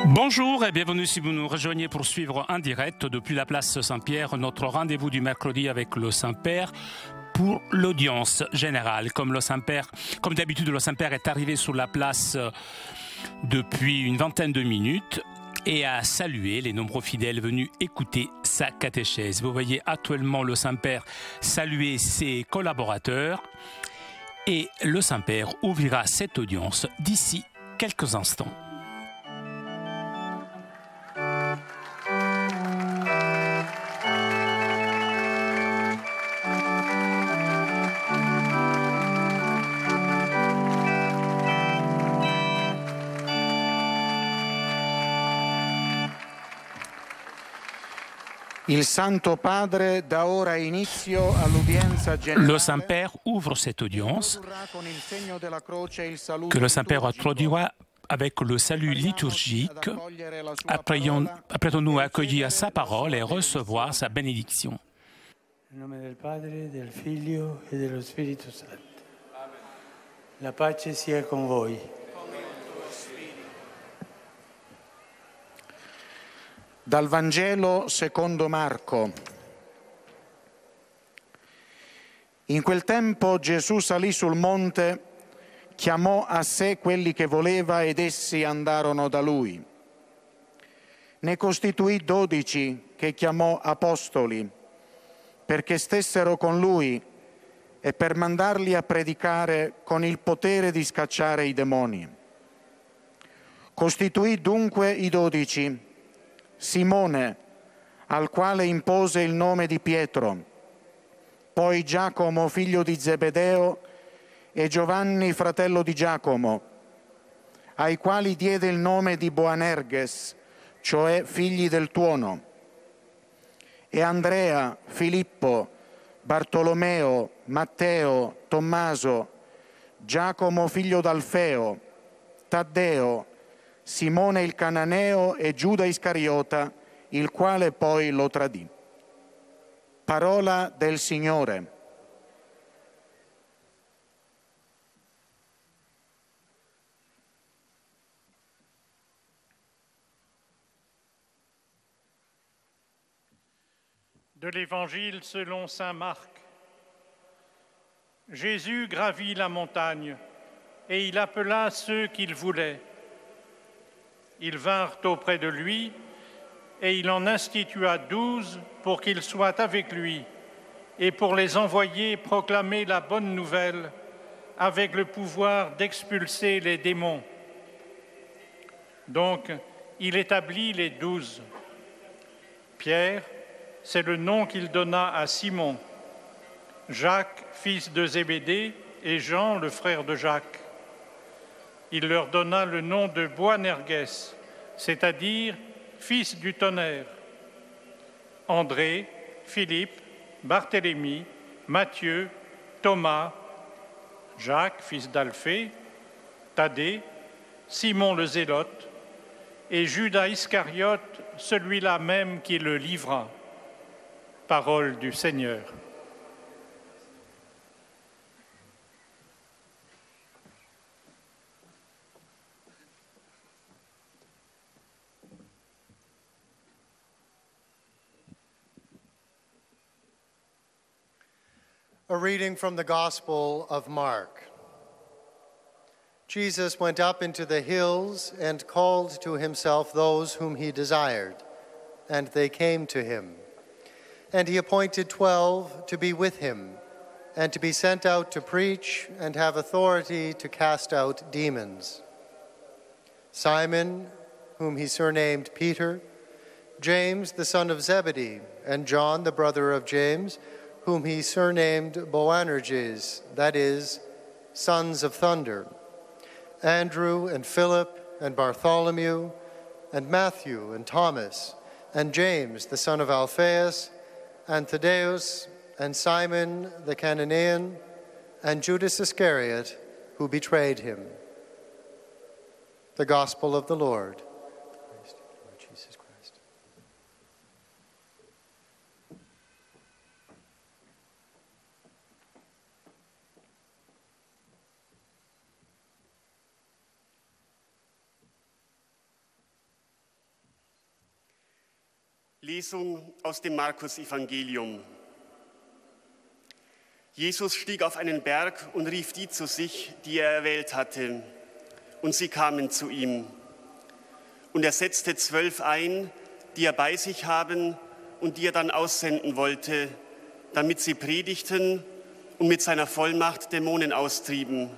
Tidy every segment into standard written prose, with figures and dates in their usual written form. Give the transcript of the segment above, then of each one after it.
Bonjour et bienvenue si vous nous rejoignez pour suivre en direct depuis la place Saint-Pierre notre rendez-vous du mercredi avec le Saint-Père pour l'audience générale. Comme d'habitude, le Saint-Père est arrivé sur la place depuis une vingtaine de minutes et a salué les nombreux fidèles venus écouter sa catéchèse. Vous voyez actuellement le Saint-Père saluer ses collaborateurs et le Saint-Père ouvrira cette audience d'ici quelques instants. Le Saint-Père ouvre cette audience que le Saint-Père introduira avec le salut liturgique. Apprêtons-nous à accueillir sa parole et recevoir sa bénédiction. Nel nome del Padre, del Figlio e dello Spirito Santo. La pace sia con voi. Dal Vangelo secondo Marco. In quel tempo Gesù salì sul monte, chiamò a sé quelli che voleva ed essi andarono da lui. Ne costituì 12 che chiamò apostoli, perché stessero con lui e per mandarli a predicare con il potere di scacciare i demoni. Costituì dunque i 12, Simone, al quale impose il nome di Pietro, poi Giacomo, figlio di Zebedeo, e Giovanni, fratello di Giacomo, ai quali diede il nome di Boanerges, cioè figli del tuono, e Andrea, Filippo, Bartolomeo, Matteo, Tommaso, Giacomo, figlio d'Alfeo, Taddeo, Simone il Cananeo e Giuda Iscariota, il quale poi lo tradì. Parola del Signore. De l'Évangile selon saint Marc. Jésus gravit la montagne et il appela ceux qu'il voulait. Ils vinrent auprès de lui et il en institua 12 pour qu'ils soient avec lui et pour les envoyer proclamer la bonne nouvelle avec le pouvoir d'expulser les démons. Donc, il établit les 12. Pierre, c'est le nom qu'il donna à Simon, Jacques, fils de Zébédée, et Jean, le frère de Jacques. Il leur donna le nom de Boanerges, c'est-à-dire fils du tonnerre. André, Philippe, Barthélemy, Matthieu, Thomas, Jacques, fils d'Alphée, Thaddée, Simon le Zélote, et Judas Iscariote, celui-là même qui le livra. Parole du Seigneur. A reading from the Gospel of Mark. Jesus went up into the hills and called to himself those whom he desired, and they came to him. And he appointed 12 to be with him, and to be sent out to preach and have authority to cast out demons. Simon, whom he surnamed Peter, James the son of Zebedee, and John the brother of James, whom he surnamed Boanerges, that is, sons of thunder, Andrew and Philip and Bartholomew, and Matthew and Thomas, and James the son of Alphaeus, and Thaddeus, and Simon the Cananean, and Judas Iscariot, who betrayed him. The Gospel of the Lord. Praise to you, Lord Jesus Christ. Lesung aus dem Markus-Evangelium. Jesus stieg auf einen Berg und rief die zu sich, die er erwählt hatte. Und sie kamen zu ihm. Und er setzte 12 ein, die er bei sich haben und die er dann aussenden wollte, damit sie predigten und mit seiner Vollmacht Dämonen austrieben.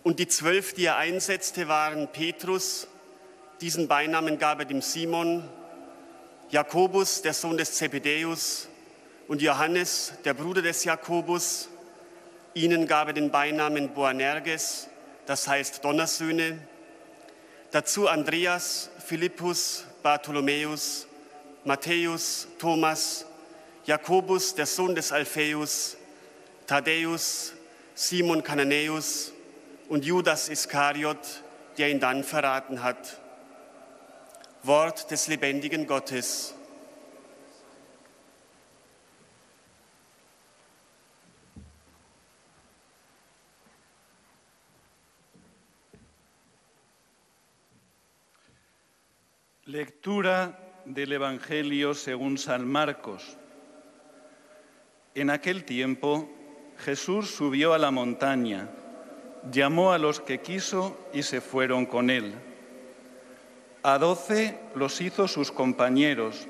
Und die 12, die er einsetzte, waren Petrus, diesen Beinamen gab er dem Simon, Jakobus, der Sohn des Zebedäus, und Johannes, der Bruder des Jakobus. Ihnen gab er den Beinamen Boanerges, das heißt Donnersöhne. Dazu Andreas, Philippus, Bartholomäus, Matthäus, Thomas, Jakobus, der Sohn des Alpheus, Thaddäus, Simon Kananäus und Judas Iskariot, der ihn dann verraten hat. Wort des lebendigen Gottes. Lectura del Evangelio según San Marcos. En aquel tiempo, Jesús subió a la montaña, llamó a los que quiso y se fueron con él. A 12 los hizo sus compañeros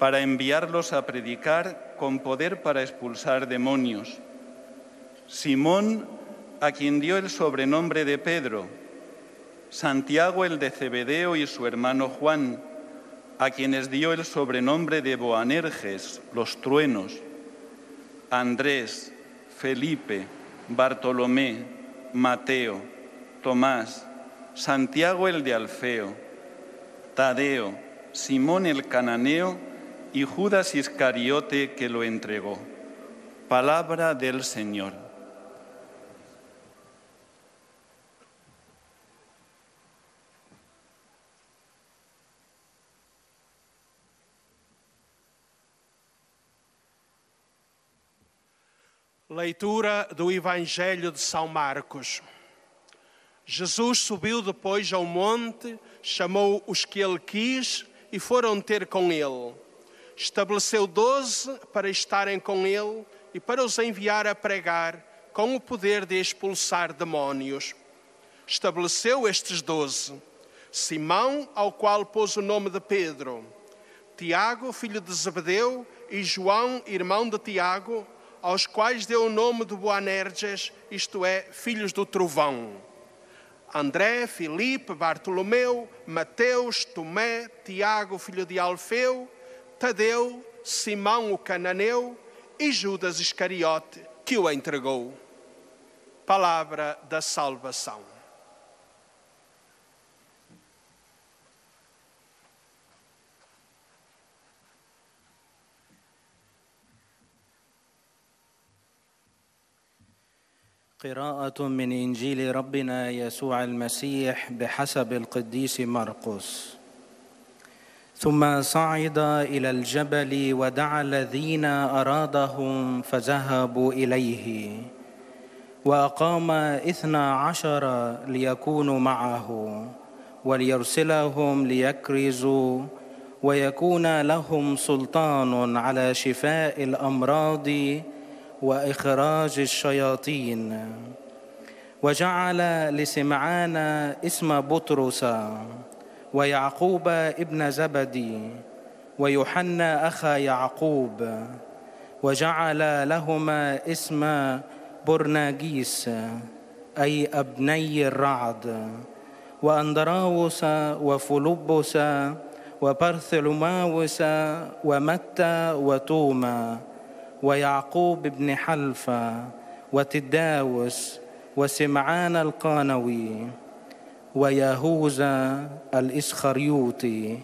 para enviarlos a predicar con poder para expulsar demonios. Simón, a quien dio el sobrenombre de Pedro, Santiago el de Zebedeo y su hermano Juan, a quienes dio el sobrenombre de Boanerges, los truenos, Andrés, Felipe, Bartolomé, Mateo, Tomás, Santiago el de Alfeo, Tadeo, Simón el cananeo y Judas Iscariote que lo entregó. Palabra del Señor. Leitura do Evangelho de São Marcos. Jesus subiu depois ao monte, chamou os que ele quis e foram ter com ele. Estabeleceu 12 para estarem com ele e para os enviar a pregar com o poder de expulsar demónios. Estabeleceu estes 12. Simão, ao qual pôs o nome de Pedro, Tiago, filho de Zebedeu, e João, irmão de Tiago, aos quais deu o nome de Boanerges, isto é, filhos do trovão. André, Filipe, Bartolomeu, Mateus, Tomé, Tiago, filho de Alfeu, Tadeu, Simão o cananeu e Judas Iscariote, que o entregou. Palavra da salvação. قراءة من إنجيل ربنا يسوع المسيح بحسب القديس مرقس. ثم صعد إلى الجبل ودعا الذين أرادهم فذهبوا إليه، وأقام 12 ليكونوا معه وليرسلهم ليكرزوا، ويكون لهم سلطان على شفاء الأمراض وإخراج الشياطين. وجعل لسمعان اسم بطرس ويعقوب ابن زبدي ويوحنا أخا يعقوب، وجعل لهما اسم برناجيس أي ابني الرعد، وأندراوس وفلبس وبرثلماوس ومتى وتوما ويعقوب بن حلفة وتداوس وسمعان القانوي ويهوذا الإسخريوطي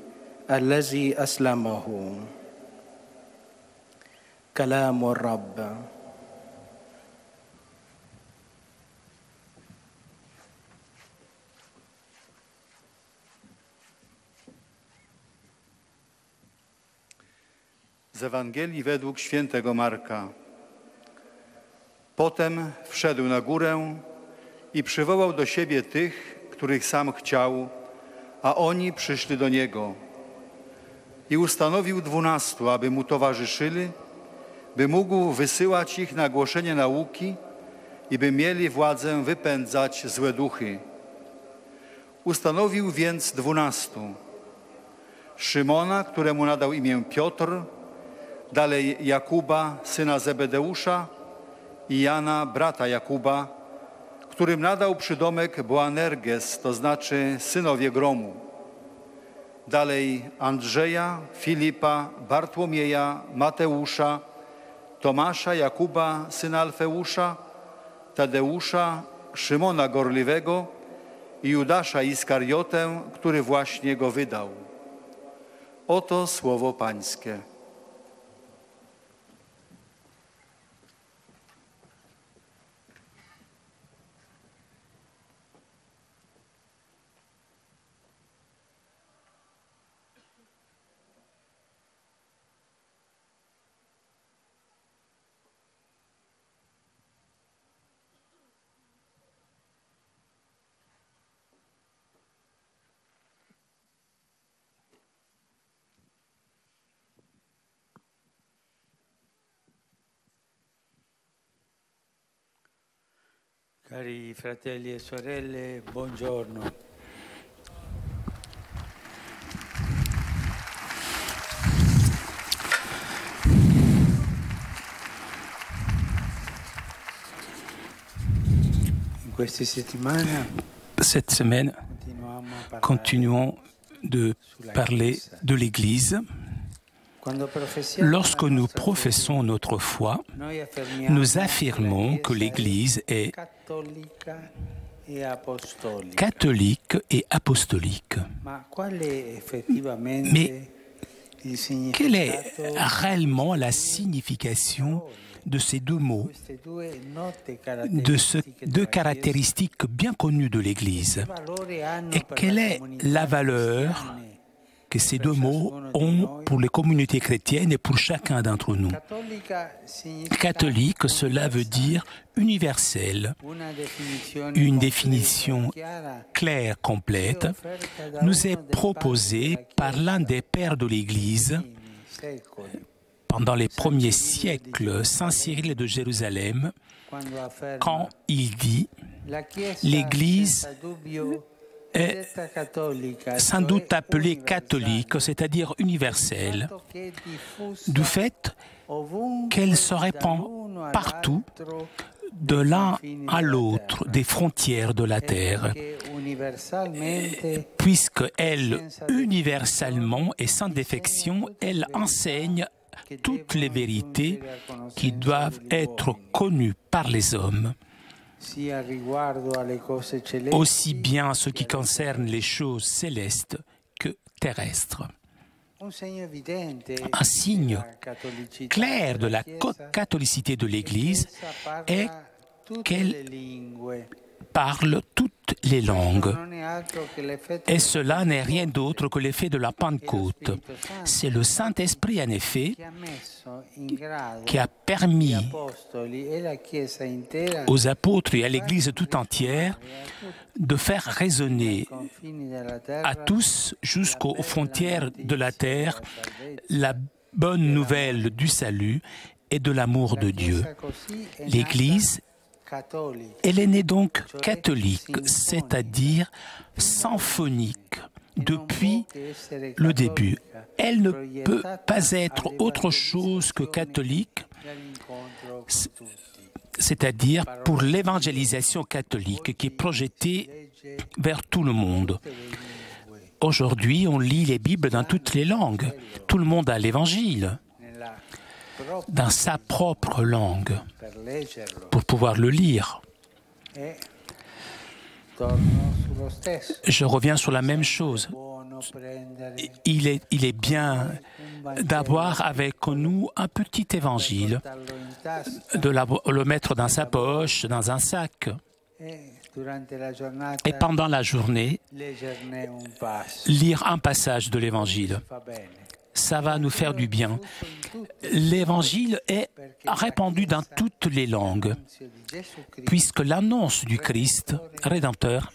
الذي أسلمه. كلام الرب. Z Ewangelii według świętego Marka. Potem wszedł na górę i przywołał do siebie tych, których sam chciał, a oni przyszli do niego. i ustanowił 12, aby mu towarzyszyli, by mógł wysyłać ich na głoszenie nauki i by mieli władzę wypędzać złe duchy. Ustanowił więc 12. Szymona, któremu nadał imię Piotr, dalej Jakuba, syna Zebedeusza i Jana, brata Jakuba, którym nadał przydomek Boanerges, to znaczy synowie gromu. Dalej Andrzeja, Filipa, Bartłomieja, Mateusza, Tomasza, Jakuba, syna Alfeusza, Tadeusza, Szymona Gorliwego i Judasza Iskariotę, który właśnie go wydał. Oto słowo Pańskie. Cari fratelli e sorelle, buongiorno. Cette semaine, continuons de parler de l'Église. Lorsque nous professons notre foi, nous affirmons que l'Église est catholique et apostolique. Mais quelle est réellement la signification de ces deux mots, de ces deux caractéristiques bien connues de l'Église? Et quelle est la valeur que ces deux mots ont pour les communautés chrétiennes et pour chacun d'entre nous? Catholique, cela veut dire universel. Une définition claire, complète, nous est proposée par l'un des pères de l'Église pendant les premiers siècles, Saint Cyril de Jérusalem, quand il dit « L'Église est sans doute appelée catholique, c'est-à-dire universelle, du fait qu'elle se répand partout, de l'un à l'autre des frontières de la terre, puisqu'elle, universellement et sans défection, elle enseigne toutes les vérités qui doivent être connues par les hommes, aussi bien en ce qui concerne les choses célestes que terrestres. Un signe clair de la catholicité de l'Église est qu'elle parle toutes les langues. Et cela n'est rien d'autre que l'effet de la Pentecôte. C'est le Saint-Esprit, en effet, qui a permis aux apôtres et à l'Église tout entière de faire résonner à tous jusqu'aux frontières de la terre la bonne nouvelle du salut et de l'amour de Dieu. L'Église, elle est née donc catholique, c'est-à-dire symphonique, depuis le début. Elle ne peut pas être autre chose que catholique, c'est-à-dire pour l'évangélisation catholique qui est projetée vers tout le monde. Aujourd'hui, on lit les Bibles dans toutes les langues. Tout le monde a l'Évangile dans sa propre langue pour pouvoir le lire. Je reviens sur la même chose. Il est bien d'avoir avec nous un petit évangile, de le mettre dans sa poche, dans un sac. Et pendant la journée, lire un passage de l'évangile. Ça va nous faire du bien. L'évangile est répandu dans toutes les langues, puisque l'annonce du Christ Rédempteur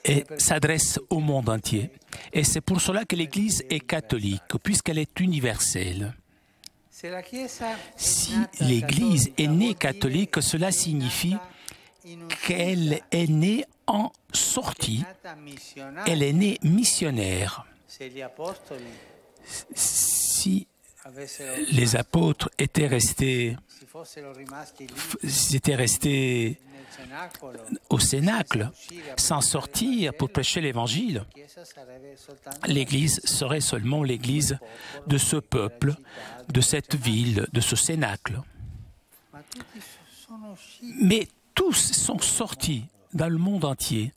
et s'adresse au monde entier. Et c'est pour cela que l'Église est catholique, puisqu'elle est universelle. Si l'Église est née catholique, cela signifie qu'elle est née en sortie, elle est née missionnaire. Si les apôtres étaient restés au Cénacle, sans sortir pour prêcher l'Évangile, l'Église serait seulement l'Église de ce peuple, de cette ville, de ce Cénacle. Mais tous sont sortis dans le monde entier.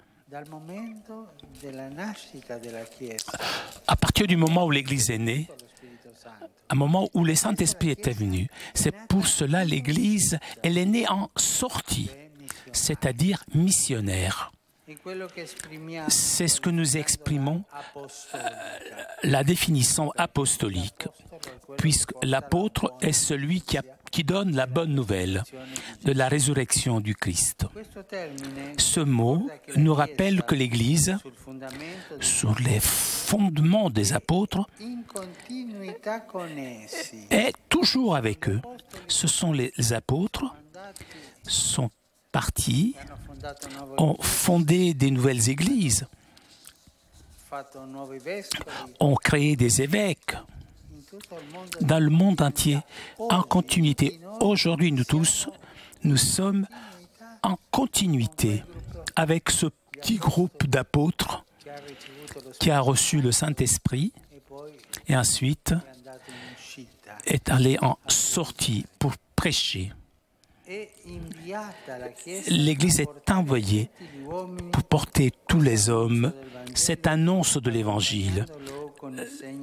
À partir du moment où l'Église est née, un moment où le Saint-Esprit était venu. C'est pour cela l'Église, elle est née en sortie, c'est-à-dire missionnaire. C'est ce que nous exprimons, la définition apostolique, puisque l'apôtre est celui qui donne la bonne nouvelle de la résurrection du Christ. Ce mot nous rappelle que l'Église, sur les fondements des apôtres, est toujours avec eux. Ce sont les apôtres, sont partis, ont fondé des nouvelles églises, ont créé des évêques dans le monde entier, en continuité. Aujourd'hui, nous tous, nous sommes en continuité avec ce petit groupe d'apôtres qui a reçu le Saint-Esprit et ensuite est allé en sortie pour prêcher. L'Église est envoyée pour porter tous les hommes cette annonce de l'Évangile,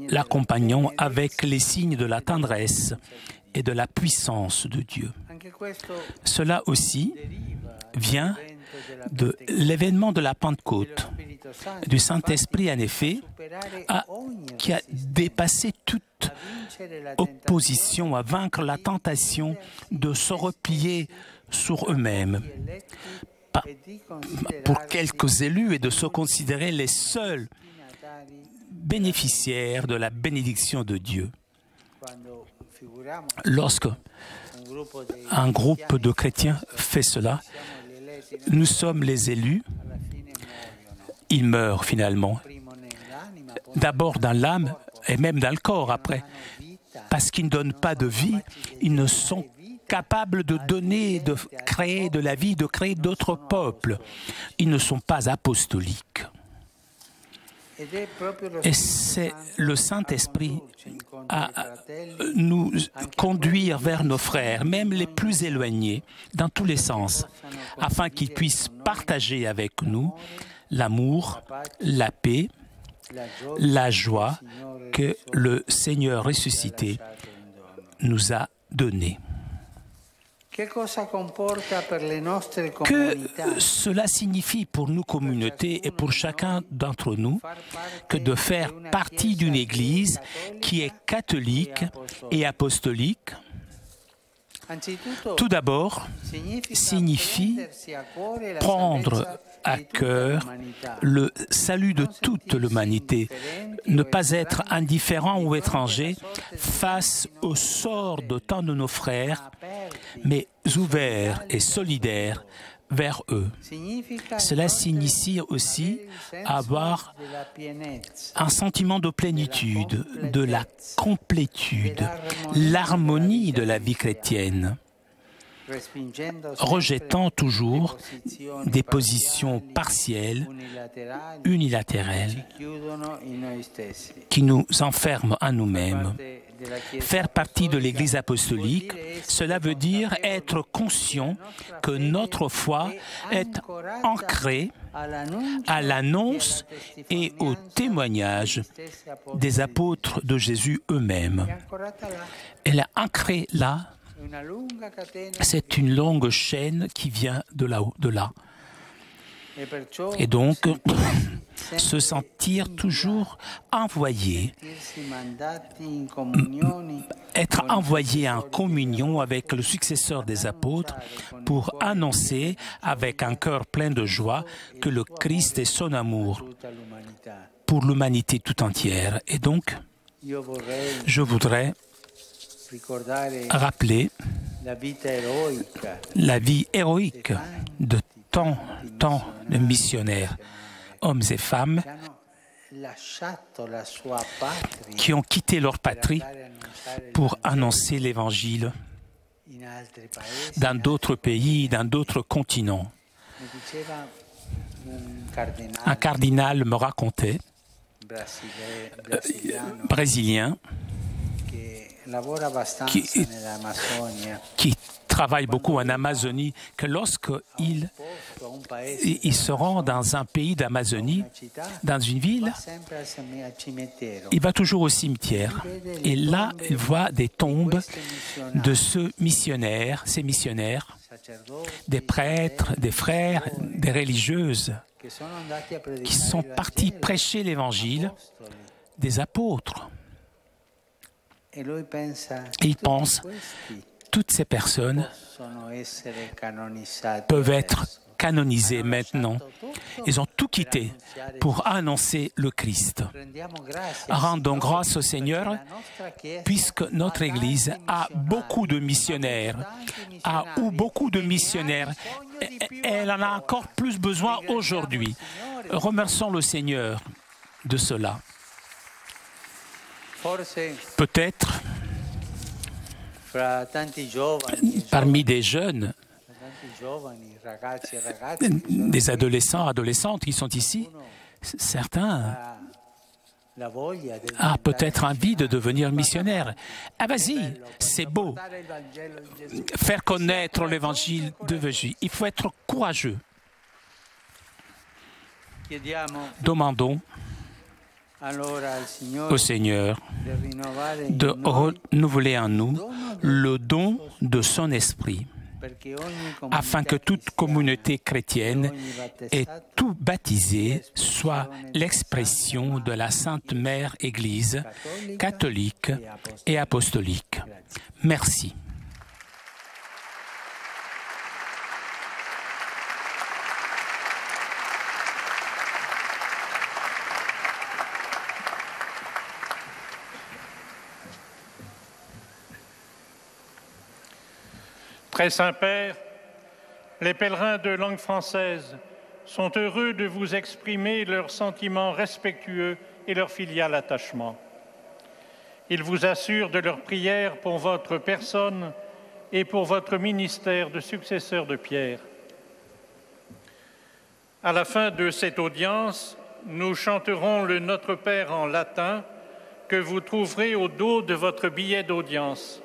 l'accompagnant avec les signes de la tendresse et de la puissance de Dieu. Cela aussi vient de l'événement de la Pentecôte, du Saint-Esprit en effet, qui a dépassé toute opposition, à vaincre la tentation de se replier sur eux-mêmes pour quelques élus et de se considérer les seuls bénéficiaires de la bénédiction de Dieu. Lorsque un groupe de chrétiens fait cela, nous sommes les élus, ils meurent finalement, d'abord dans l'âme et même dans le corps après, parce qu'ils ne donnent pas de vie, ils ne sont capables de donner, de créer de la vie, de créer d'autres peuples. Ils ne sont pas apostoliques. Et c'est le Saint-Esprit à nous conduire vers nos frères, même les plus éloignés, dans tous les sens, afin qu'ils puissent partager avec nous l'amour, la paix, la joie que le Seigneur ressuscité nous a donnée. Que cela signifie pour nos communautés et pour chacun d'entre nous que de faire partie d'une Église qui est catholique et apostolique? Tout d'abord, signifie prendre à cœur le salut de toute l'humanité, ne pas être indifférent ou étranger face au sort de tant de nos frères, mais ouvert et solidaire vers eux. Cela signifie aussi avoir un sentiment de plénitude, de la complétude, l'harmonie de la vie chrétienne, rejetant toujours des positions partielles, unilatérales, qui nous enferment à nous-mêmes. Faire partie de l'Église apostolique, cela veut dire être conscient que notre foi est ancrée à l'annonce et au témoignage des apôtres de Jésus eux-mêmes. Elle est ancrée là. C'est une longue chaîne qui vient de là. Et donc, se sentir toujours envoyé, être envoyé en communion avec le successeur des apôtres pour annoncer avec un cœur plein de joie que le Christ est son amour pour l'humanité tout entière. Et donc, je voudrais rappeler la vie héroïque de tant de missionnaires, hommes et femmes, qui ont quitté leur patrie pour annoncer l'Évangile dans d'autres pays, dans d'autres continents. Un cardinal me racontait, brésilien, qui travaille beaucoup en Amazonie, que lorsqu'il se rend dans un pays d'Amazonie, dans une ville, il va toujours au cimetière. Et là, il voit des tombes de ces missionnaires, des prêtres, des frères, des religieuses, qui sont partis prêcher l'Évangile, des apôtres. Et il pense, toutes ces personnes peuvent être canonisées maintenant. Ils ont tout quitté pour annoncer le Christ. Rendons grâce au Seigneur, puisque notre Église a beaucoup de missionnaires, Elle en a encore plus besoin aujourd'hui. Remercions le Seigneur de cela. Peut-être, parmi des jeunes, des adolescents, adolescentes qui sont ici, certains ont peut-être envie de devenir missionnaire. Ah, vas-y, c'est beau. Faire connaître l'évangile de Jésus. Il faut être courageux. Demandons au Seigneur de renouveler en nous le don de son esprit, afin que toute communauté chrétienne et tout baptisé soit l'expression de la Sainte Mère Église catholique et apostolique. Merci. Très Saint-Père, les pèlerins de langue française sont heureux de vous exprimer leurs sentiments respectueux et leur filial attachement. Ils vous assurent de leur prière pour votre personne et pour votre ministère de successeur de Pierre. À la fin de cette audience, nous chanterons le Notre Père en latin que vous trouverez au dos de votre billet d'audience.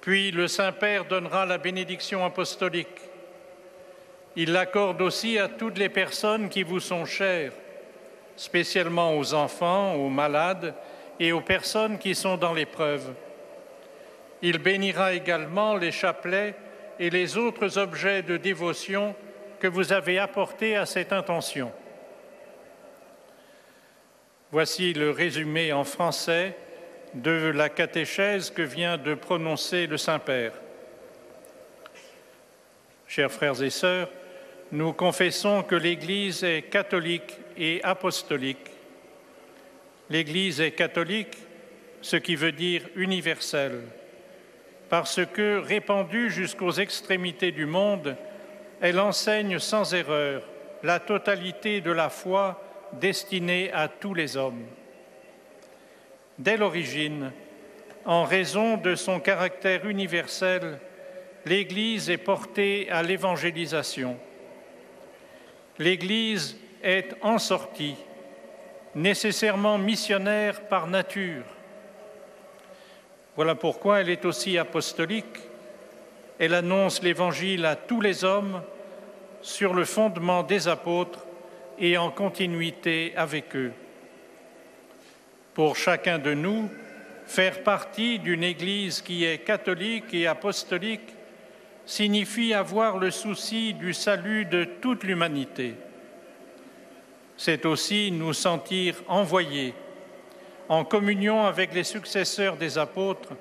Puis le Saint-Père donnera la bénédiction apostolique. Il l'accorde aussi à toutes les personnes qui vous sont chères, spécialement aux enfants, aux malades et aux personnes qui sont dans l'épreuve. Il bénira également les chapelets et les autres objets de dévotion que vous avez apportés à cette intention. Voici le résumé en français de la catéchèse que vient de prononcer le Saint-Père. Chers frères et sœurs, nous confessons que l'Église est catholique et apostolique. L'Église est catholique, ce qui veut dire universelle, parce que, répandue jusqu'aux extrémités du monde, elle enseigne sans erreur la totalité de la foi destinée à tous les hommes. Dès l'origine, en raison de son caractère universel, l'Église est portée à l'évangélisation. L'Église est en sortie, nécessairement missionnaire par nature. Voilà pourquoi elle est aussi apostolique. Elle annonce l'Évangile à tous les hommes sur le fondement des apôtres et en continuité avec eux. Pour chacun de nous, faire partie d'une Église qui est catholique et apostolique, signifie avoir le souci du salut de toute l'humanité. C'est aussi nous sentir envoyés en communion avec les successeurs des apôtres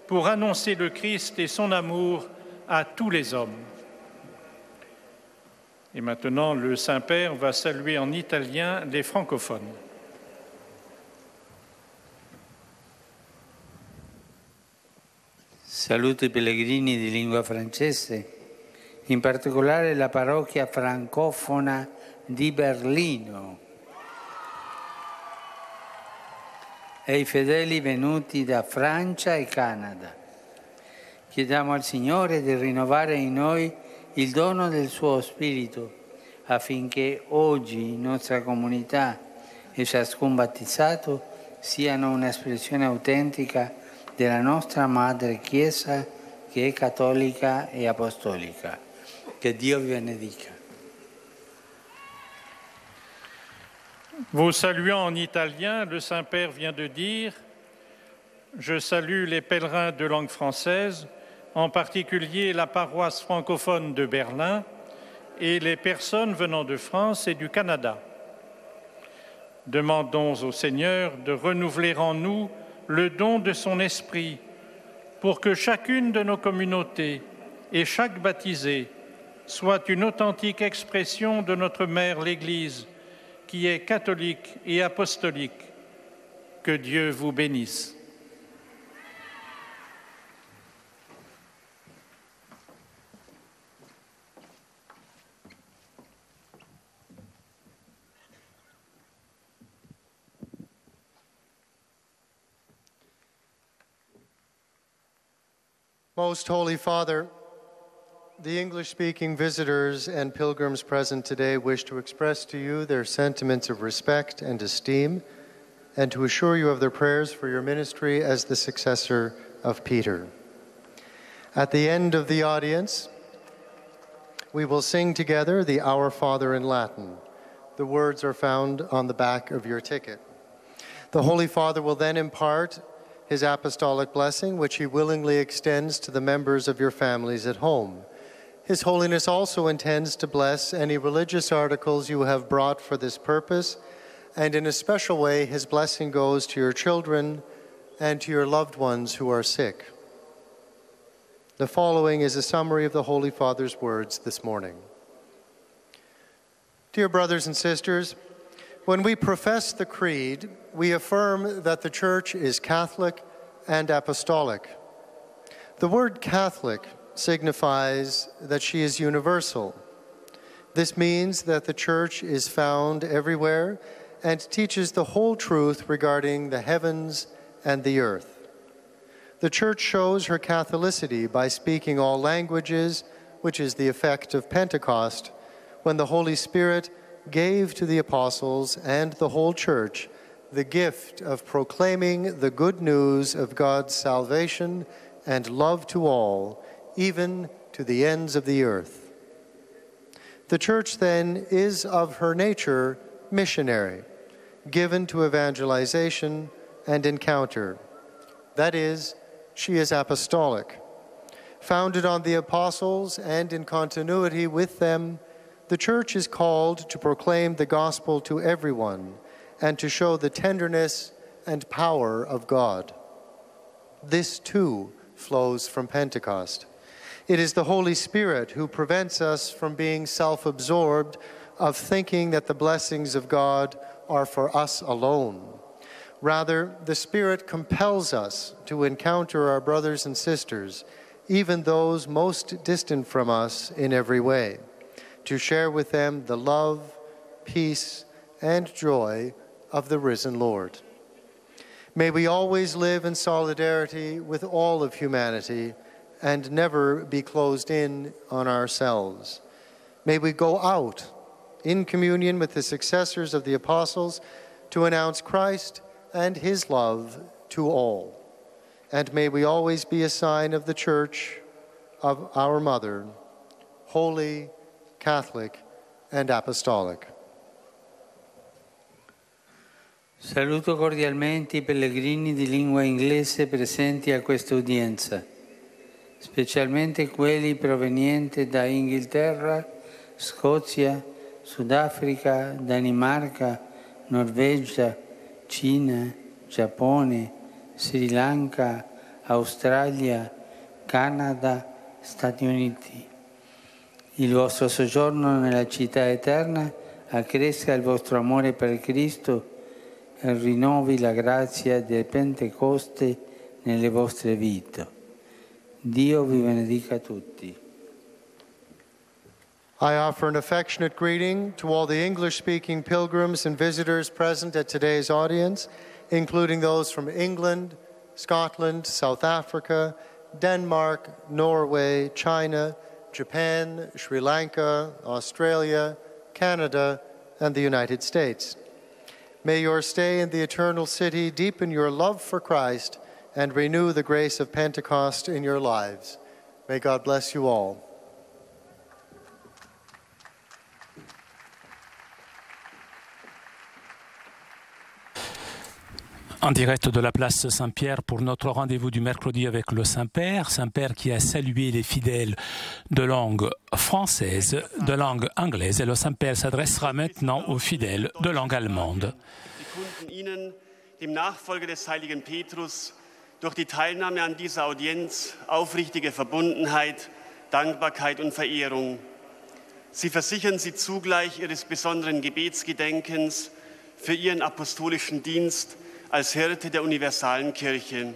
pour annoncer le Christ et son amour à tous les hommes. Et maintenant, le Saint-Père va saluer en italien les francophones. Saluto i pellegrini di lingua francese, in particolare la parrocchia francofona di Berlino e i fedeli venuti da Francia e Canada. Chiediamo al Signore di rinnovare in noi il dono del suo Spirito affinché oggi nostra comunità e ciascun battezzato siano un'espressione autentica della nostra Madre Chiesa che è cattolica e apostolica. Che Dio vi benedica. Vous saluant en italien, le Saint-Père vient de dire « Je salue les pèlerins de langue française, en particulier la paroisse francophone de Berlin et les personnes venant de France et du Canada. Demandons au Seigneur de renouveler en nous le don de son esprit pour que chacune de nos communautés et chaque baptisé soit une authentique expression de notre Mère l'Église, qui est catholique et apostolique. Que Dieu vous bénisse. Most Holy Father, the English-speaking visitors and pilgrims present today wish to express to you their sentiments of respect and esteem, and to assure you of their prayers for your ministry as the successor of Peter. At the end of the audience, we will sing together the Our Father in Latin. The words are found on the back of your ticket. The Holy Father will then impart his apostolic blessing, which he willingly extends to the members of your families at home. His Holiness also intends to bless any religious articles you have brought for this purpose, and in a special way, his blessing goes to your children and to your loved ones who are sick. The following is a summary of the Holy Father's words this morning. Dear brothers and sisters, when we profess the Creed, we affirm that the Church is Catholic and Apostolic. The word Catholic signifies that she is universal. This means that the Church is found everywhere and teaches the whole truth regarding the heavens and the earth. The Church shows her Catholicity by speaking all languages, which is the effect of Pentecost, when the Holy Spirit gave to the apostles and the whole Church the gift of proclaiming the good news of God's salvation and love to all, even to the ends of the earth. The Church, then, is of her nature missionary, given to evangelization and encounter. That is, she is apostolic. Founded on the apostles and in continuity with them, the Church is called to proclaim the gospel to everyone and to show the tenderness and power of God. This, too, flows from Pentecost. It is the Holy Spirit who prevents us from being self-absorbed, of thinking that the blessings of God are for us alone. Rather, the Spirit compels us to encounter our brothers and sisters, even those most distant from us in every way, to share with them the love, peace, and joy of the risen Lord. May we always live in solidarity with all of humanity and never be closed in on ourselves. May we go out in communion with the successors of the apostles to announce Christ and his love to all. And may we always be a sign of the Church of our Mother, holy, Catholic, and Apostolic. Saluto cordialmente i pellegrini di lingua inglese presenti a questa udienza. specialmente quelli provenienti da Inghilterra, Scozia, Sudafrica, Danimarca, Norvegia, Cina, Giappone, Sri Lanka, Australia, Canada, Stati Uniti. Il vostro soggiorno nella città eterna accresca il vostro amore per Cristo e rinnovi la grazia del Pentecoste nelle vostre vite. Dio vi benedica tutti. I offer an affectionate greeting to all the English-speaking pilgrims and visitors present at today's audience, including those from England, Scotland, South Africa, Denmark, Norway, China, Japan, Sri Lanka, Australia, Canada, and the United States. May your stay in the Eternal City deepen your love for Christ and renew the grace of Pentecost in your lives. May God bless you all. En direct de la place Saint-Pierre pour notre rendez-vous du mercredi avec le Saint-Père qui a salué les fidèles de langue française, de langue anglaise, et le Saint-Père s'adressera maintenant aux fidèles de langue allemande. Ihnen, dem Nachfolger des heiligen Petrus, durch die Teilnahme an dieser Audienz aufrichtige Verbundenheit, Dankbarkeit und Verehrung. Sie versichern sie zugleich ihres besonderen Gebetsgedenkens für ihren apostolischen Dienst als Hirte der universalen Kirche.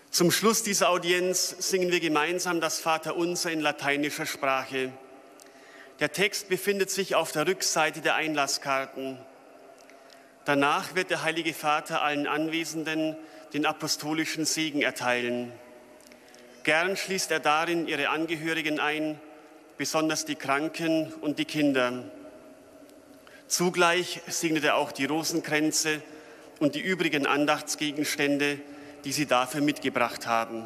Zum Schluss dieser Audienz singen wir gemeinsam das Vaterunser in lateinischer Sprache. Der Text befindet sich auf der Rückseite der Einlasskarten. Danach wird der Heilige Vater allen Anwesenden den apostolischen Segen erteilen. Gern schließt er darin ihre Angehörigen ein, besonders die Kranken und die Kinder. Zugleich segnet er auch die Rosenkränze und die übrigen Andachtsgegenstände, die sie dafür mitgebracht haben.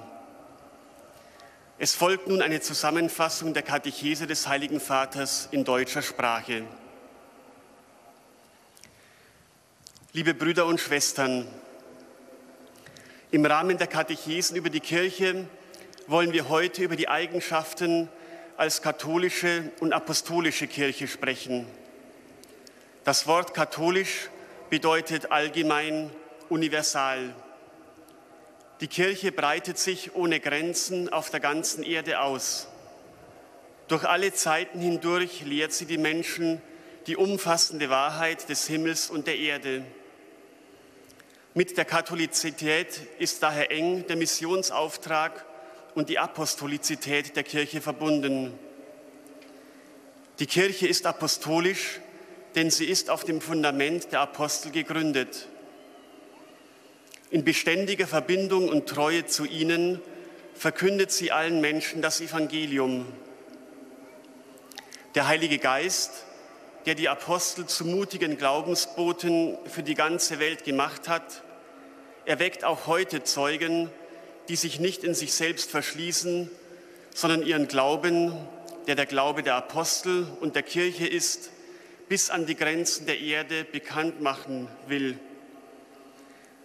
Es folgt nun eine Zusammenfassung der Katechese des Heiligen Vaters in deutscher Sprache. Liebe Brüder und Schwestern, im Rahmen der Katechesen über die Kirche wollen wir heute über die Eigenschaften als katholische und apostolische Kirche sprechen. Das Wort katholisch bedeutet allgemein, universal. Die Kirche breitet sich ohne Grenzen auf der ganzen Erde aus. Durch alle Zeiten hindurch lehrt sie die Menschen die umfassende Wahrheit des Himmels und der Erde. Mit der Katholizität ist daher eng der Missionsauftrag und die Apostolizität der Kirche verbunden. Die Kirche ist apostolisch, denn sie ist auf dem Fundament der Apostel gegründet. In beständiger Verbindung und Treue zu ihnen verkündet sie allen Menschen das Evangelium. Der Heilige Geist, der die Apostel zu mutigen Glaubensboten für die ganze Welt gemacht hat, erweckt auch heute Zeugen, die sich nicht in sich selbst verschließen, sondern ihren Glauben, der der Glaube der Apostel und der Kirche ist, bis an die Grenzen der Erde bekannt machen will.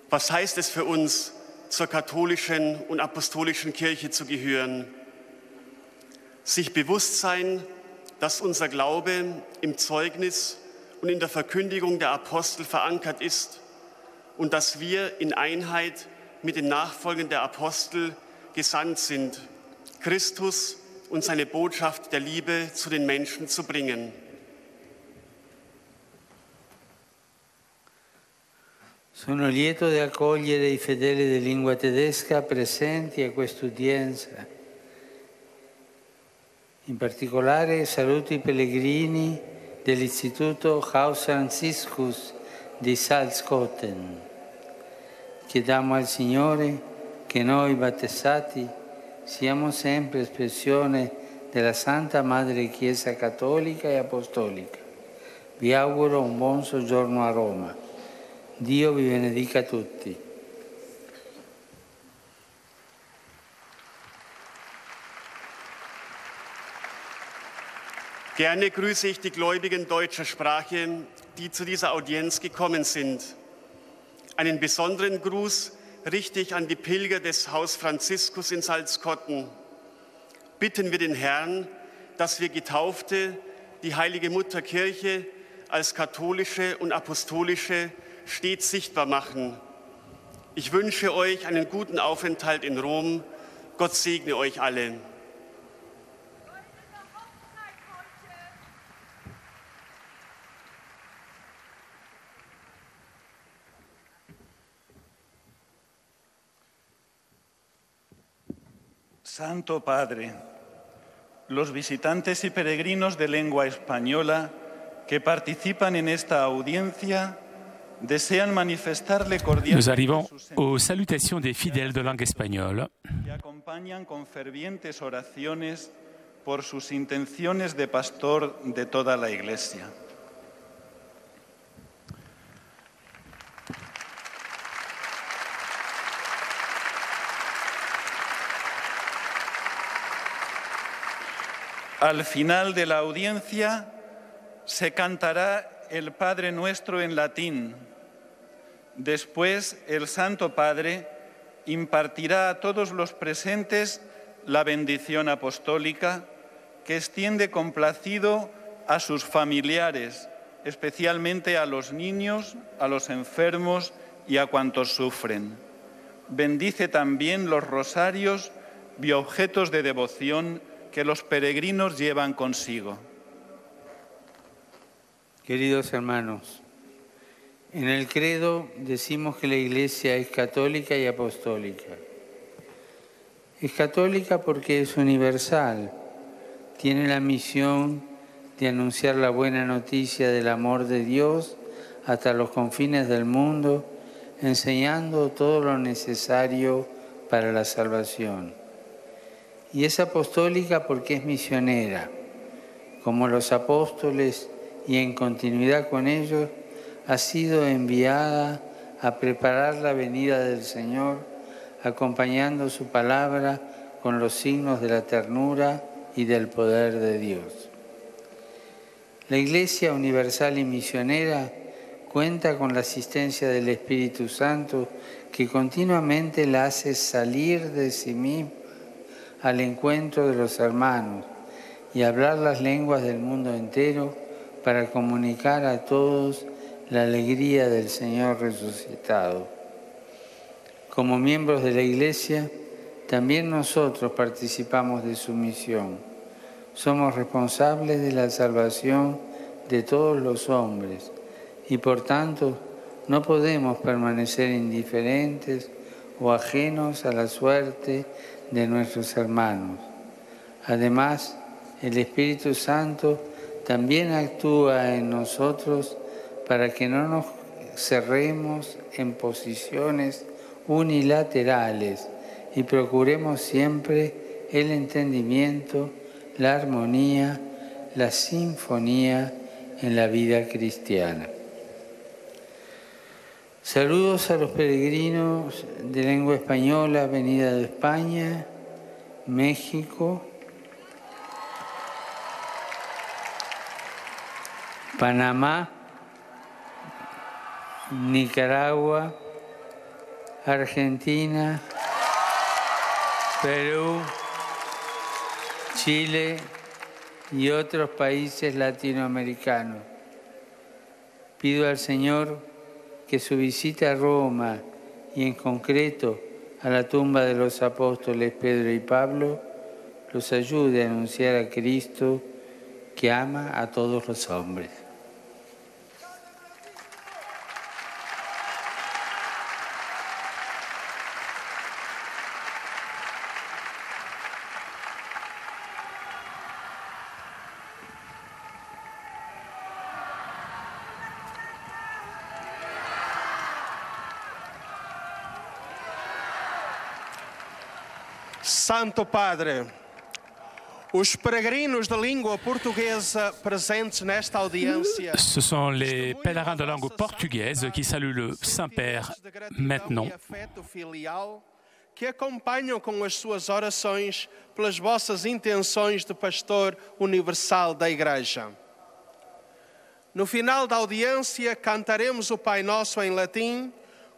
Was heißt es für uns, zur katholischen und apostolischen Kirche zu gehören? Sich bewusst sein, dass unser Glaube im Zeugnis und in der Verkündigung der Apostel verankert ist und dass wir in Einheit mit den Nachfolgern der Apostel gesandt sind, Christus und seine Botschaft der Liebe zu den Menschen zu bringen. Sono lieto di accogliere i fedeli di lingua tedesca presenti a quest'udienza. In particolare saluto i pellegrini dell'Istituto Haus Franciscus di Salzkotten. Chiediamo al Signore che noi battezzati siamo sempre espressione della Santa Madre Chiesa Cattolica e Apostolica. Vi auguro un buon soggiorno a Roma. Dio vi benedica tutti. Gerne grüße ich die Gläubigen deutscher Sprache, die zu dieser Audienz gekommen sind. Einen besonderen Gruß richte ich an die Pilger des Haus Franziskus in Salzkotten. Bitten wir den Herrn, dass wir Getaufte die heilige Mutterkirche als katholische und apostolische stets sichtbar machen. Ich wünsche euch einen guten Aufenthalt in Rom. Gott segne euch alle. Santo Padre, los visitantes y peregrinos de lengua española que participan en esta audiencia desean manifestarle cordialmente. Nous arrivons aux salutations des fidèles de langue espagnole. Que acompañan con fervientes oraciones por sus intenciones de pastor de toda la Iglesia. Al final de la audiencia se cantará el Padre Nuestro en latín. Después el Santo Padre impartirá a todos los presentes la bendición apostólica que extiende complacido a sus familiares, especialmente a los niños, a los enfermos y a cuantos sufren. Bendice también los rosarios y objetos de devoción que los peregrinos llevan consigo. Queridos hermanos, en el credo decimos que la Iglesia es católica y apostólica. Es católica porque es universal, tiene la misión de anunciar la buena noticia del amor de Dios hasta los confines del mundo, enseñando todo lo necesario para la salvación. Y es apostólica porque es misionera, como los apóstoles y en continuidad con ellos, ha sido enviada a preparar la venida del Señor, acompañando su palabra con los signos de la ternura y del poder de Dios. La Iglesia universal y misionera cuenta con la asistencia del Espíritu Santo, que continuamente la hace salir de sí misma al encuentro de los hermanos y hablar las lenguas del mundo entero para comunicar a todos la alegría del Señor resucitado. Como miembros de la Iglesia, también nosotros participamos de su misión. Somos responsables de la salvación de todos los hombres y por tanto no podemos permanecer indiferentes o ajenos a la suerte de nuestros hermanos. Además, el Espíritu Santo también actúa en nosotros para que no nos cerremos en posiciones unilaterales y procuremos siempre el entendimiento, la armonía, la sinfonía en la vida cristiana. Saludos a los peregrinos de lengua española venida de España, México, Panamá, Nicaragua, Argentina, Perú, Chile y otros países latinoamericanos. Pido al Señor que su visita a Roma y en concreto a la tumba de los apóstoles Pedro y Pablo los ayude a anunciar a Cristo que ama a todos los hombres. Santo Padre, os peregrinos de língua portuguesa presentes nesta audiência. Ce sont les pèlerins de langue portugaise qui saluent le Saint-Père maintenant. Que acompanham com as suas orações pelas vossas intenções de pastor universal da Igreja. No final da audiência, cantaremos o Pai Nosso em latim,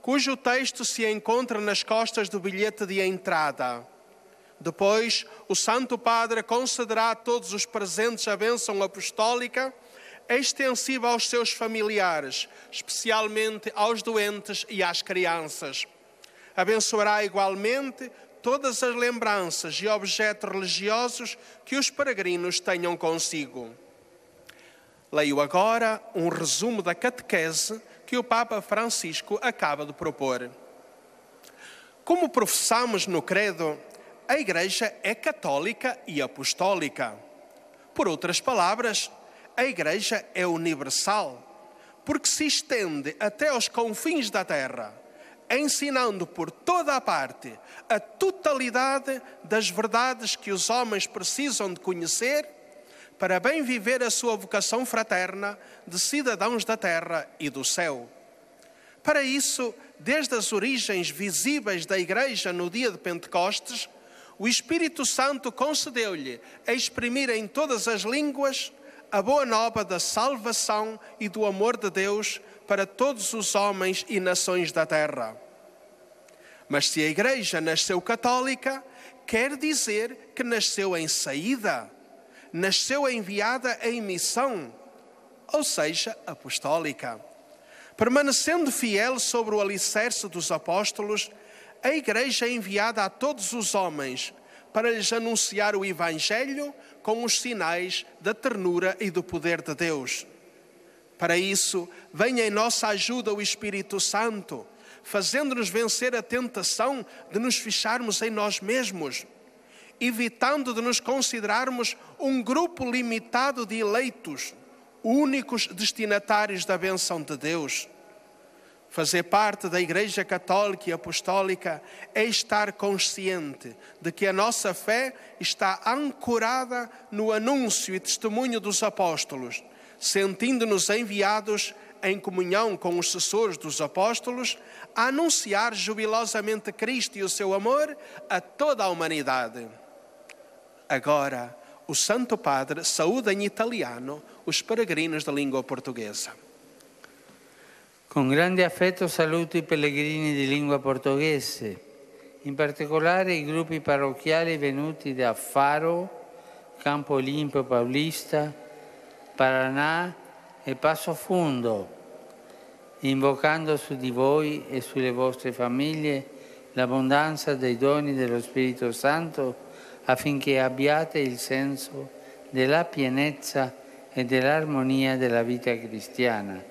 cujo texto se encontra nas costas do bilhete de entrada. Depois, o Santo Padre concederá a todos os presentes a bênção apostólica, extensiva aos seus familiares, especialmente aos doentes e às crianças. Abençoará igualmente todas as lembranças e objetos religiosos que os peregrinos tenham consigo. Leio agora um resumo da catequese que o Papa Francisco acaba de propor. Como professamos no Credo, a Igreja é católica e apostólica. Por outras palavras, a Igreja é universal, porque se estende até aos confins da terra, ensinando por toda a parte a totalidade das verdades que os homens precisam de conhecer para bem viver a sua vocação fraterna de cidadãos da terra e do céu. Para isso, desde as origens visíveis da Igreja no dia de Pentecostes, o Espírito Santo concedeu-lhe a exprimir em todas as línguas a boa nova da salvação e do amor de Deus para todos os homens e nações da terra. Mas se a Igreja nasceu católica, quer dizer que nasceu em saída, nasceu enviada em missão, ou seja, apostólica. Permanecendo fiel sobre o alicerce dos apóstolos, a Igreja é enviada a todos os homens para lhes anunciar o Evangelho com os sinais da ternura e do poder de Deus. Para isso, vem em nossa ajuda o Espírito Santo, fazendo-nos vencer a tentação de nos fecharmos em nós mesmos, evitando de nos considerarmos um grupo limitado de eleitos, únicos destinatários da bênção de Deus. Fazer parte da Igreja Católica e Apostólica é estar consciente de que a nossa fé está ancorada no anúncio e testemunho dos apóstolos, sentindo-nos enviados em comunhão com os sucessores dos apóstolos a anunciar jubilosamente Cristo e o seu amor a toda a humanidade. Agora, o Santo Padre saúda em italiano os peregrinos da língua portuguesa. Con grande affetto saluto i pellegrini di lingua portoghese, in particolare i gruppi parrocchiali venuti da Faro, Campo Olimpo Paulista, Paraná e Passo Fundo, invocando su di voi e sulle vostre famiglie l'abbondanza dei doni dello Spirito Santo affinché abbiate il senso della pienezza e dell'armonia della vita cristiana,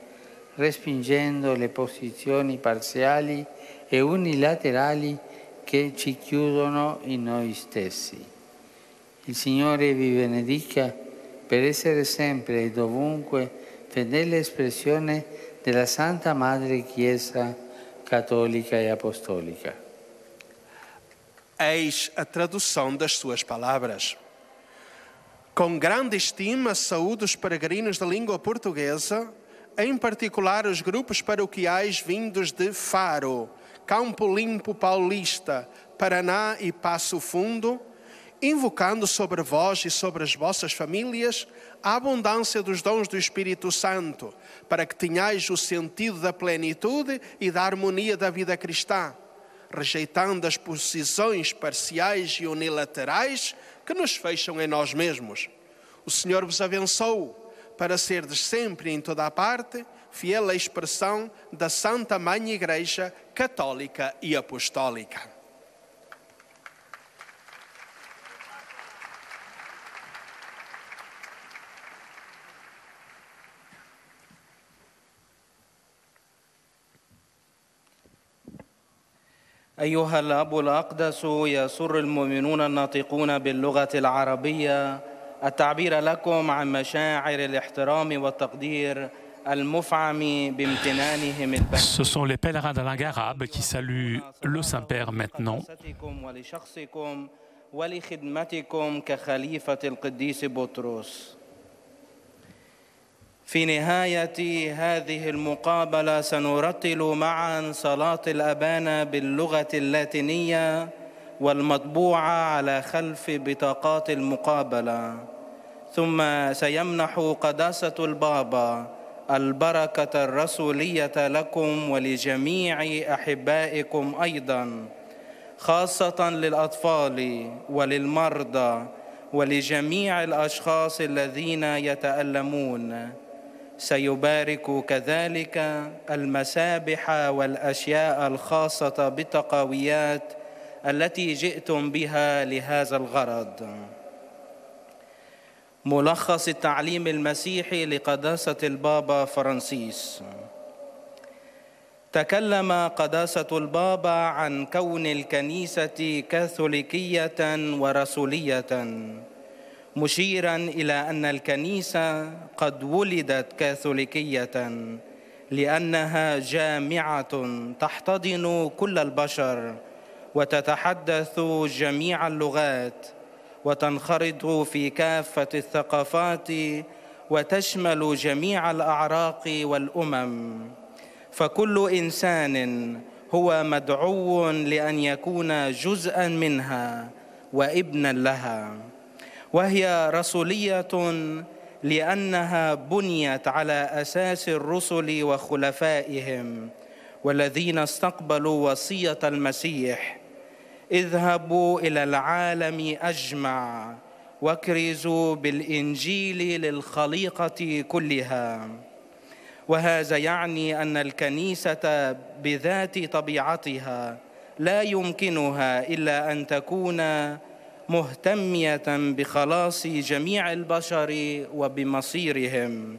respingendo le posizioni parziali e unilaterali che ci chiudono in noi stessi. Il Signore vi benedica per essere sempre e dovunque fedele espressione della Santa Madre Chiesa Católica e Apostólica. Eis a tradução das suas palavras. Com grande estima, saúdo os peregrinos da língua portuguesa, em particular os grupos paroquiais vindos de Faro, Campo Limpo Paulista, Paraná e Passo Fundo, invocando sobre vós e sobre as vossas famílias a abundância dos dons do Espírito Santo, para que tenhais o sentido da plenitude e da harmonia da vida cristã, rejeitando as posições parciais e unilaterais que nos fecham em nós mesmos. O Senhor vos abençoe para serdes sempre em toda a parte fiel à expressão da Santa Mãe Igreja Católica e Apostólica. أيها الأب الأقدس، يسر المؤمنون الناطقون باللغة العربية التعبير لكم عن مشاعر الاحترام والتقدير المفعم بامتنانهم البهيم. Ce sont les pèlerins de la langue arabe qui saluent le Saint-Père maintenant. ولشخصكم ولخدمتكم كخليفة القديس بطرس. في نهاية هذه المقابلة سنرتل معا صلاة الأبانا باللغة اللاتينية والمطبوعة على خلف بطاقات المقابلة، ثم سيمنح قداسة البابا البركة الرسولية لكم ولجميع أحبائكم أيضا، خاصة للأطفال وللمرضى ولجميع الأشخاص الذين يتألمون. سيبارك كذلك المسابح والأشياء الخاصة بالتقويات التي جئتم بها لهذا الغرض. ملخص التعليم المسيحي لقداسة البابا فرانسيس. تكلم قداسة البابا عن كون الكنيسة كاثوليكية ورسولية، مشيراً إلى أن الكنيسة قد ولدت كاثوليكية لأنها جامعة تحتضن كل البشر وتتحدث جميع اللغات وتنخرط في كافة الثقافات وتشمل جميع الأعراق والأمم، فكل إنسان هو مدعو لأن يكون جزءاً منها وابناً لها. وهي رسولية لأنها بنيت على أساس الرسل وخلفائهم والذين استقبلوا وصية المسيح: اذهبوا إلى العالم أجمع واكرزوا بالإنجيل للخليقة كلها. وهذا يعني أن الكنيسة بذات طبيعتها لا يمكنها إلا أن تكون مهتمية بخلاص جميع البشر وبمصيرهم،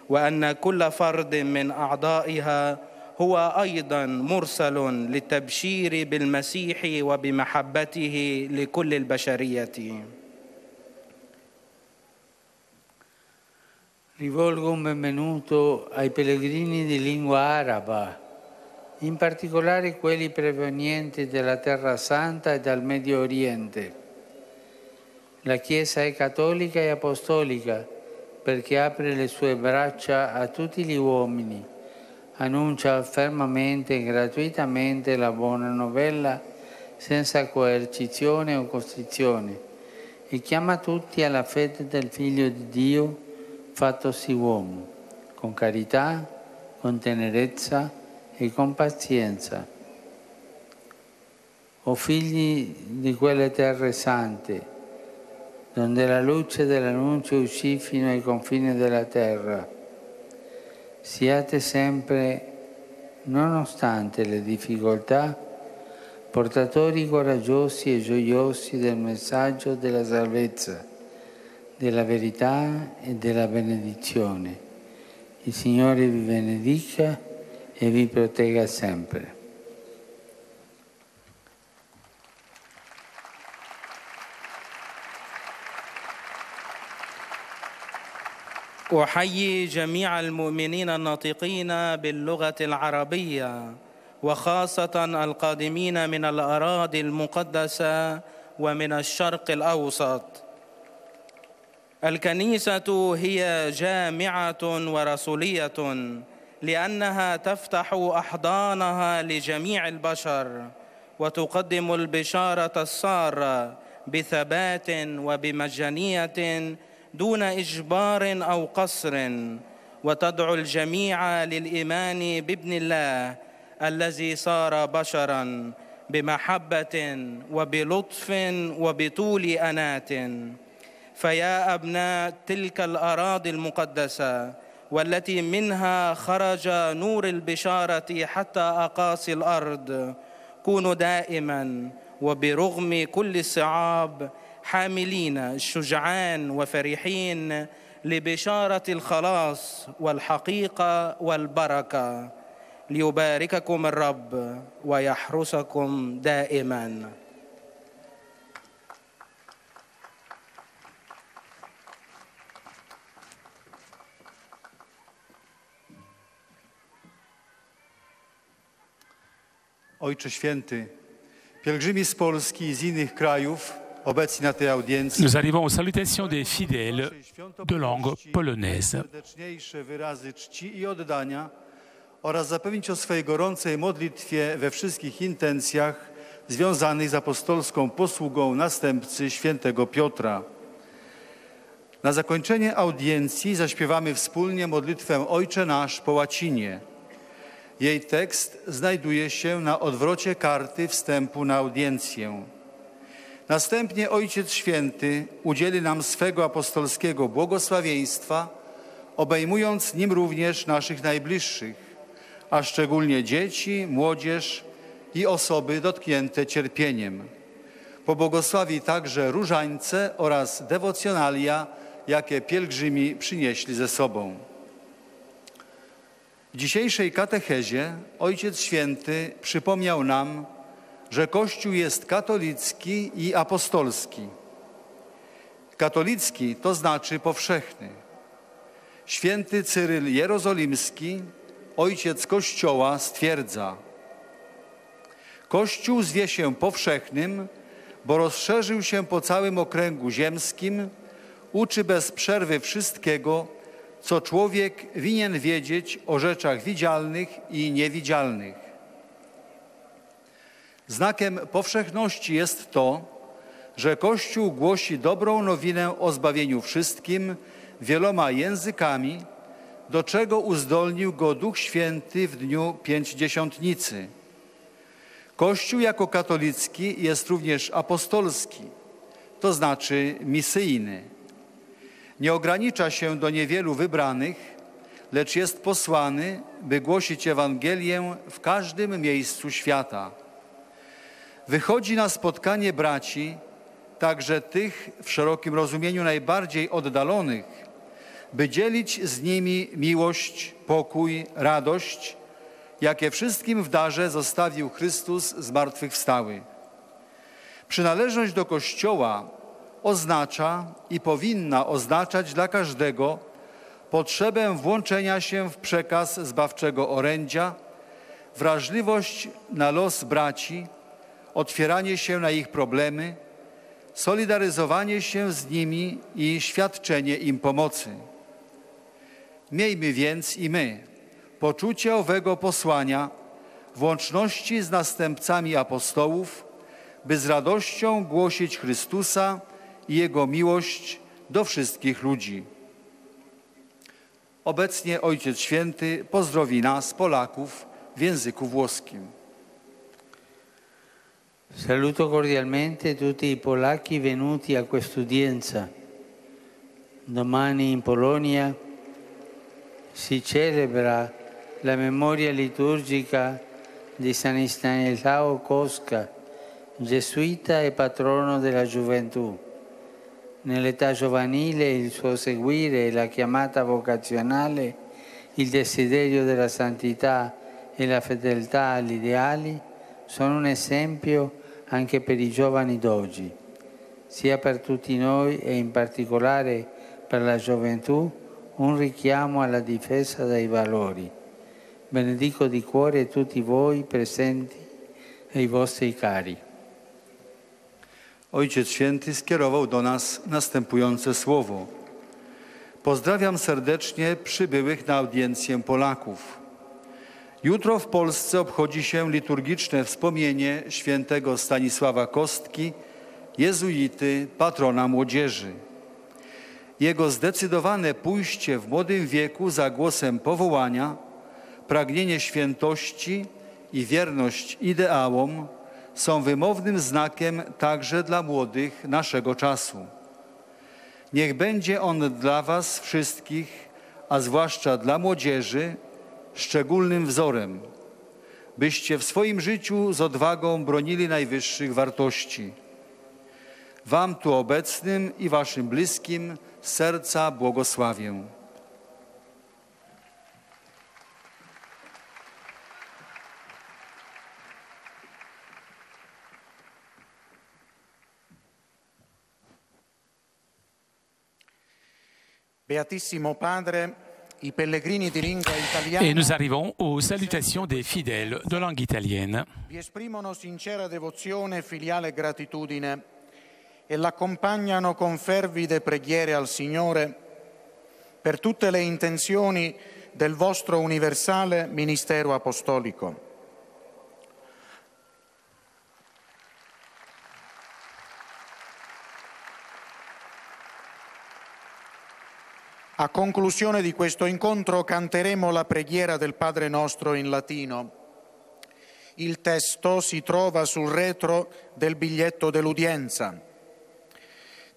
وأن كل فرد من أعضائها هو أيضاً مرسل للتبشير بالمسيح وبمحبته لكل البشرية. Rivolgo un benvenuto ai pellegrini di lingua araba, in particolare quelli provenienti dalla Terra Santa e dal Medio Oriente. La Chiesa è cattolica e apostolica perché apre le sue braccia a tutti gli uomini, annuncia fermamente e gratuitamente la buona novella senza coercizione o costrizione e chiama tutti alla fede del Figlio di Dio fattosi uomo, con carità, con tenerezza e con pazienza. O figli di quelle terre sante, donde la luce dell'annuncio uscì fino ai confini della terra, siate sempre, nonostante le difficoltà, portatori coraggiosi e gioiosi del messaggio della salvezza, della verità e della benedizione. Il Signore vi benedica e vi protegga sempre. أحيي جميع المؤمنين الناطقين باللغة العربية، وخاصة القادمين من الأراضي المقدسة ومن الشرق الأوسط. الكنيسة هي جامعة ورسولية لأنها تفتح أحضانها لجميع البشر وتقدم البشارة السارة بثبات وبمجانية دون إجبار أو قصر، وتدعو الجميع للإيمان بابن الله الذي صار بشراً بمحبة وبلطف وبطول أنات. فيا أبناء تلك الأراضي المقدسة والتي منها خرج نور البشارة حتى أقاصي الأرض، كونوا دائماً وبرغم كل الصعاب حاملين شجعان وفرحين لبشارة الخلاص والحقيقة والبركة. ليبارككم الرب ويحرسكم دائما. Ojcze Święty, pielgrzymi z Polski i z innych krajów obecni na tej audiencji. Nous arrivons aux salutations des fidèles de langue polonaise. Serdeczniejsze wyrazy czci i oddania oraz zapewnić o swej gorącej modlitwie we wszystkich intencjach związanych z apostolską posługą następcy świętego Piotra. Na zakończenie audiencji zaśpiewamy wspólnie modlitwę Ojcze Nasz po łacinie. Jej tekst znajduje się na odwrocie karty wstępu na audiencję. Następnie Ojciec Święty udzieli nam swego apostolskiego błogosławieństwa, obejmując nim również naszych najbliższych, a szczególnie dzieci, młodzież i osoby dotknięte cierpieniem. Pobłogosławi także różańce oraz dewocjonalia, jakie pielgrzymi przynieśli ze sobą. W dzisiejszej katechezie Ojciec Święty przypomniał nam, że Kościół jest katolicki i apostolski. Katolicki to znaczy powszechny. Święty Cyryl Jerozolimski, ojciec Kościoła, stwierdza: Kościół zwie się powszechnym, bo rozszerzył się po całym okręgu ziemskim, uczy bez przerwy wszystkiego, co człowiek winien wiedzieć o rzeczach widzialnych i niewidzialnych. Znakiem powszechności jest to, że Kościół głosi dobrą nowinę o zbawieniu wszystkim wieloma językami, do czego uzdolnił go Duch Święty w dniu Pięćdziesiątnicy. Kościół jako katolicki jest również apostolski, to znaczy misyjny. Nie ogranicza się do niewielu wybranych, lecz jest posłany, by głosić Ewangelię w każdym miejscu świata. Wychodzi na spotkanie braci, także tych w szerokim rozumieniu najbardziej oddalonych, by dzielić z nimi miłość, pokój, radość, jakie wszystkim w darze zostawił Chrystus zmartwychwstały. Przynależność do Kościoła oznacza i powinna oznaczać dla każdego potrzebę włączenia się w przekaz zbawczego orędzia, wrażliwość na los braci, otwieranie się na ich problemy, solidaryzowanie się z nimi i świadczenie im pomocy. Miejmy więc i my poczucie owego posłania w łączności z następcami apostołów, by z radością głosić Chrystusa i Jego miłość do wszystkich ludzi. Obecnie Ojciec Święty pozdrowi nas, Polaków, w języku włoskim. Saluto cordialmente tutti i polacchi venuti a quest'udienza. Domani in Polonia si celebra la memoria liturgica di San Stanislao Kostka, gesuita e patrono della gioventù. Nell'età giovanile il suo seguire, la chiamata vocazionale, il desiderio della santità e la fedeltà agli ideali sono un esempio anche per i giovani d'oggi, sia per tutti noi e in particolare per la gioventù, un richiamo alla difesa dei valori. Benedico di cuore tutti voi presenti e i vostri cari. Ojciec Święty skierował do nas następujące słowo. Pozdrawiam serdecznie przybyłych na audiencję Polaków. Jutro w Polsce obchodzi się liturgiczne wspomnienie świętego Stanisława Kostki, jezuity, patrona młodzieży. Jego zdecydowane pójście w młodym wieku za głosem powołania, pragnienie świętości i wierność ideałom są wymownym znakiem także dla młodych naszego czasu. Niech będzie on dla was wszystkich, a zwłaszcza dla młodzieży, szczególnym wzorem, byście w swoim życiu z odwagą bronili najwyższych wartości. Wam tu obecnym i waszym bliskim z serca błogosławię. Beatissimo Padre, i pellegrini di lingua italiana. Et nous arrivons aux salutations des fidèles de langue italienne. Vi esprimono sincera devozione e filiale gratitudine e l'accompagnano con fervide preghiere al Signore per tutte le intenzioni del vostro universale ministero apostolico. A conclusione di questo incontro canteremo la preghiera del Padre nostro in latino. Il testo si trova sul retro del biglietto dell'udienza.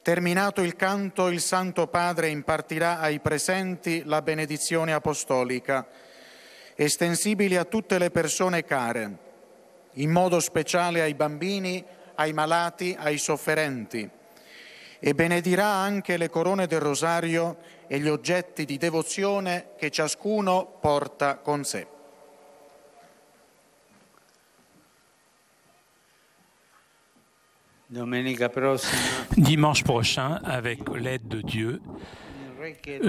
Terminato il canto, il Santo Padre impartirà ai presenti la benedizione apostolica, estensibile a tutte le persone care, in modo speciale ai bambini, ai malati, ai sofferenti, e benedirà anche le corone del rosario e gli oggetti di devozione che ciascuno porta con sé. Dimanche prochain, avec l'aide de Dieu,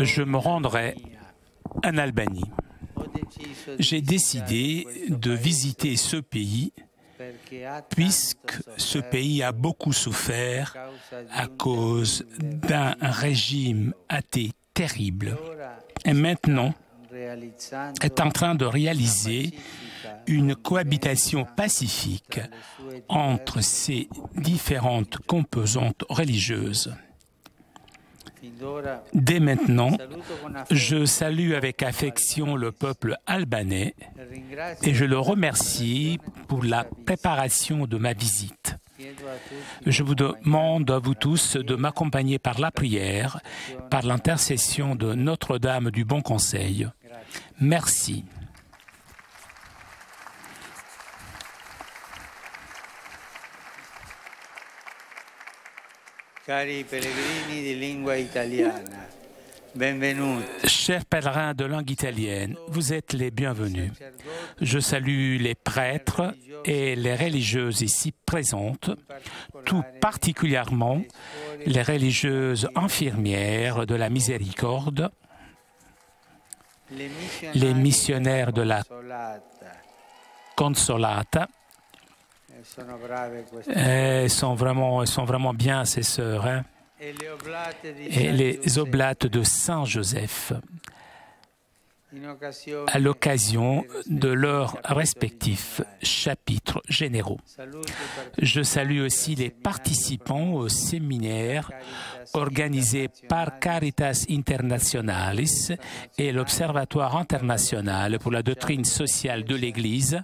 je me rendrai en Albanie. J'ai décidé de visiter ce pays puisque ce pays a beaucoup souffert à cause d'un régime athée terrible. Et maintenant, est en train de réaliser une cohabitation pacifique entre ces différentes composantes religieuses. Dès maintenant, je salue avec affection le peuple albanais et je le remercie pour la préparation de ma visite. Je vous demande à vous tous de m'accompagner par la prière, par l'intercession de Notre-Dame du Bon Conseil. Merci. Cari pellegrini di lingua italiana, benvenuti. Chers pèlerins de langue italienne, vous êtes les bienvenus. Je salue les prêtres et les religieuses ici présentes, tout particulièrement les religieuses infirmières de la Miséricorde, les missionnaires de la Consolata. Elles sont vraiment bien, ces sœurs. Hein? Et les oblates de Saint-Joseph, à l'occasion de leurs respectifs chapitres généraux. Je salue aussi les participants au séminaire organisé par Caritas Internationalis et l'Observatoire international pour la doctrine sociale de l'Église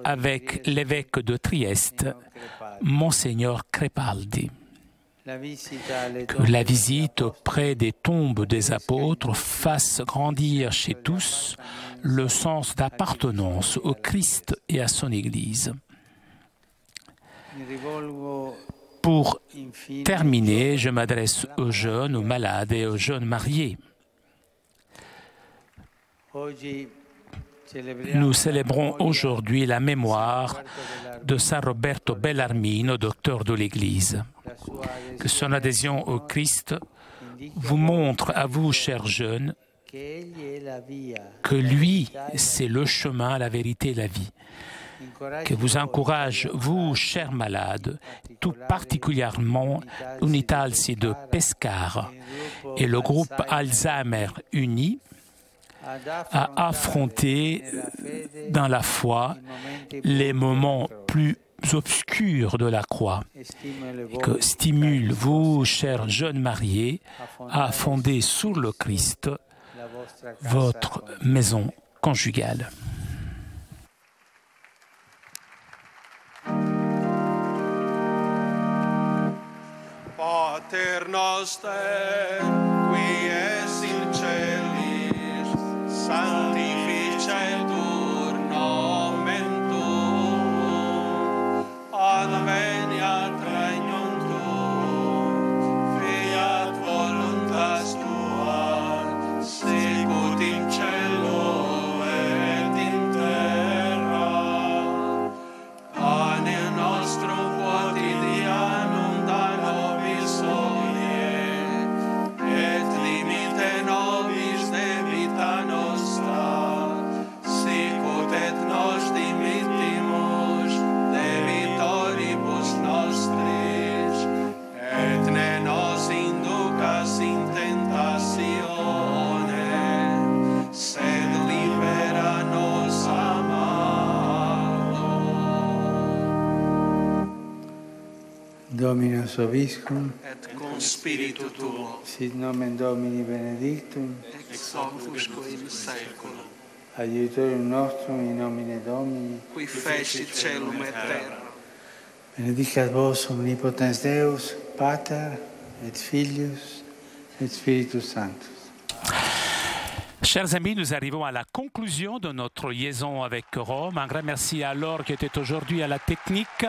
avec l'évêque de Trieste, Monseigneur Crepaldi. Que la visite auprès des tombes des apôtres fasse grandir chez tous le sens d'appartenance au Christ et à son Église. Pour terminer, je m'adresse aux jeunes, aux malades et aux jeunes mariés. Nous célébrons aujourd'hui la mémoire de Saint Roberto Bellarmino, docteur de l'Église. Que son adhésion au Christ vous montre à vous, chers jeunes, que lui, c'est le chemin, la vérité et la vie. Que vous encourage, vous, chers malades, tout particulièrement l'Unitalsi de Pescara et le groupe Alzheimer uni, à affronter dans la foi les moments plus obscurs de la croix, et que stimule vous, chers jeunes mariés, à fonder sur le Christ votre maison conjugale. Pater noster, qui es in celis, sanctificetur nomen tuum, adveniat regnum tuum, fiat voluntas tua, sicut in cielo et in terra. Pane nostrum quotidianum da nobis hodie, et limite nobis debita nostra, sicut et nos dimittimus debitoribus nostris, et ne nos inducas in tentatione, sed libera nos a malo. Dominus Vobiscum. Et cum con spirito tuo, Sit nomen Domini benedictum, ex hoc usque in saeculum, aiutorium nostrum in nomine Domini, qui fecit celum et terra. benedicat vos omnipotens Deus, Pater et Filius et Spiritus Sanctus. Chers amis, nous arrivons à la conclusion de notre liaison avec Rome. Un grand merci à Laure qui était aujourd'hui à la technique.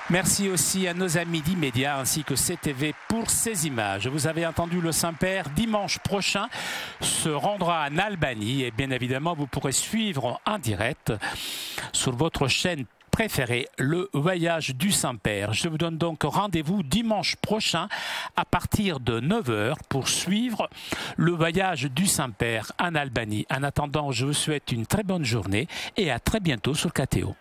Merci aussi à nos amis d'Immédiat ainsi que CTV pour ces images. Vous avez entendu le Saint-Père dimanche prochain se rendra en Albanie et bien évidemment vous pourrez suivre en direct sur votre chaîne préférée le voyage du Saint-Père. Je vous donne donc rendez-vous dimanche prochain à partir de 9h pour suivre le voyage du Saint-Père en Albanie. En attendant, je vous souhaite une très bonne journée et à très bientôt sur KTO.